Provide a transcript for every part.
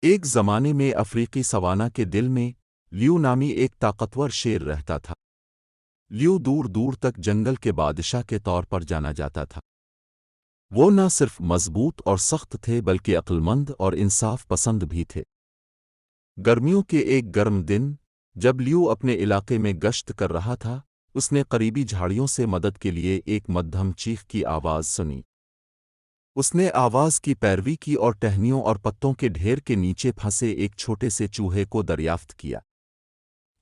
ایک زمانے میں افریقی سوانا کے دل میں لیو نامی ایک طاقتور شیر رہتا تھا۔ لیو دور دور تک جنگل کے بادشاہ کے طور پر جانا جاتا تھا۔ وہ نہ صرف مضبوط اور سخت تھے بلکہ عقل مند اور انصاف پسند بھی تھے۔ گرمیوں کے ایک گرم دن جب لیو اپنے علاقے میں گشت کر رہا تھا، اس نے قریبی جھاڑیوں سے مدد کے لیے ایک مدھم چیخ کی آواز سنی۔ اس نے آواز کی پیروی کی اور ٹہنیوں اور پتوں کے ڈھیر کے نیچے پھنسے ایک چھوٹے سے چوہے کو دریافت کیا۔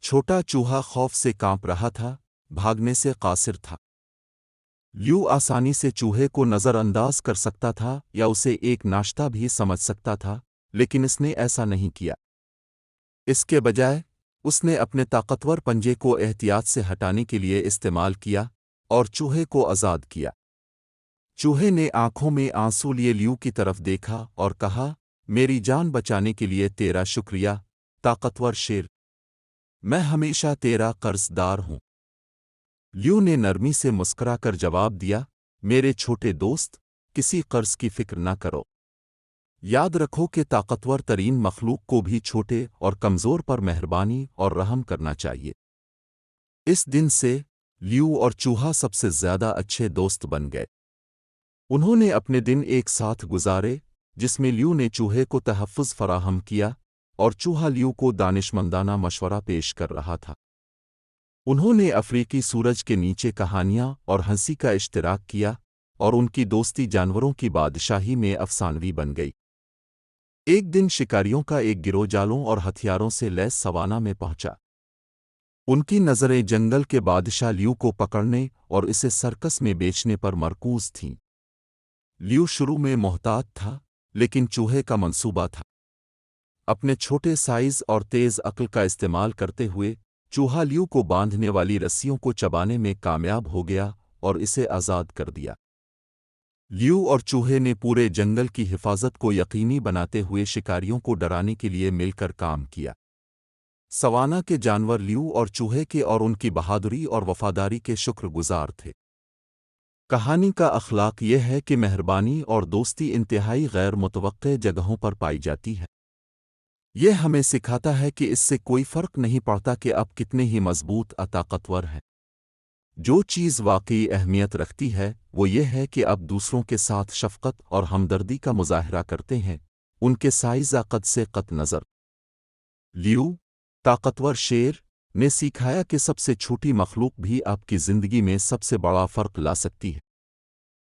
چھوٹا چوہا خوف سے کانپ رہا تھا، بھاگنے سے قاصر تھا۔ لیو آسانی سے چوہے کو نظر انداز کر سکتا تھا یا اسے ایک ناشتہ بھی سمجھ سکتا تھا، لیکن اس نے ایسا نہیں کیا۔ اس کے بجائے اس نے اپنے طاقتور پنجے کو احتیاط سے ہٹانے کے لیے استعمال کیا اور چوہے کو آزاد کیا۔ چوہے نے آنکھوں میں آنسو لیے لیو کی طرف دیکھا اور کہا، میری جان بچانے کے لیے تیرا شکریہ، طاقتور شیر۔ میں ہمیشہ تیرا قرض دار ہوں۔ لیو نے نرمی سے مسکرا کر جواب دیا، میرے چھوٹے دوست، کسی قرض کی فکر نہ کرو۔ یاد رکھو کہ طاقتور ترین مخلوق کو بھی چھوٹے اور کمزور پر مہربانی اور رحم کرنا چاہیے۔ اس دن سے لیو اور چوہا سب سے زیادہ اچھے دوست بن گئے۔ انہوں نے اپنے دن ایک ساتھ گزارے، جس میں لیو نے چوہے کو تحفظ فراہم کیا اور چوہا لیو کو دانشمندانہ مشورہ پیش کر رہا تھا۔ انہوں نے افریقی سورج کے نیچے کہانیاں اور ہنسی کا اشتراک کیا اور ان کی دوستی جانوروں کی بادشاہی میں افسانوی بن گئی۔ ایک دن شکاریوں کا ایک گروہ جالوں اور ہتھیاروں سے لیس سوانا میں پہنچا۔ ان کی نظریں جنگل کے بادشاہ لیو کو پکڑنے اور اسے سرکس میں بیچنے پر مرکوز تھیں۔ لیو شروع میں محتاط تھا، لیکن چوہے کا منصوبہ تھا۔ اپنے چھوٹے سائز اور تیز عقل کا استعمال کرتے ہوئے چوہا لیو کو باندھنے والی رسیوں کو چبانے میں کامیاب ہو گیا اور اسے آزاد کر دیا۔ لیو اور چوہے نے پورے جنگل کی حفاظت کو یقینی بناتے ہوئے شکاریوں کو ڈرانے کے لیے مل کر کام کیا۔ سوانا کے جانور لیو اور چوہے کے اور ان کی بہادری اور وفاداری کے شکر گزار تھے۔ کہانی کا اخلاق یہ ہے کہ مہربانی اور دوستی انتہائی غیر متوقع جگہوں پر پائی جاتی ہے۔ یہ ہمیں سکھاتا ہے کہ اس سے کوئی فرق نہیں پڑتا کہ آپ کتنے ہی مضبوط یا طاقتور ہیں۔ جو چیز واقعی اہمیت رکھتی ہے وہ یہ ہے کہ آپ دوسروں کے ساتھ شفقت اور ہمدردی کا مظاہرہ کرتے ہیں، ان کے سائز یا قد سے قطع نظر۔ لیو، طاقتور شیر، نے سکھایا کہ سب سے چھوٹی مخلوق بھی آپ کی زندگی میں سب سے بڑا فرق لا سکتی ہے۔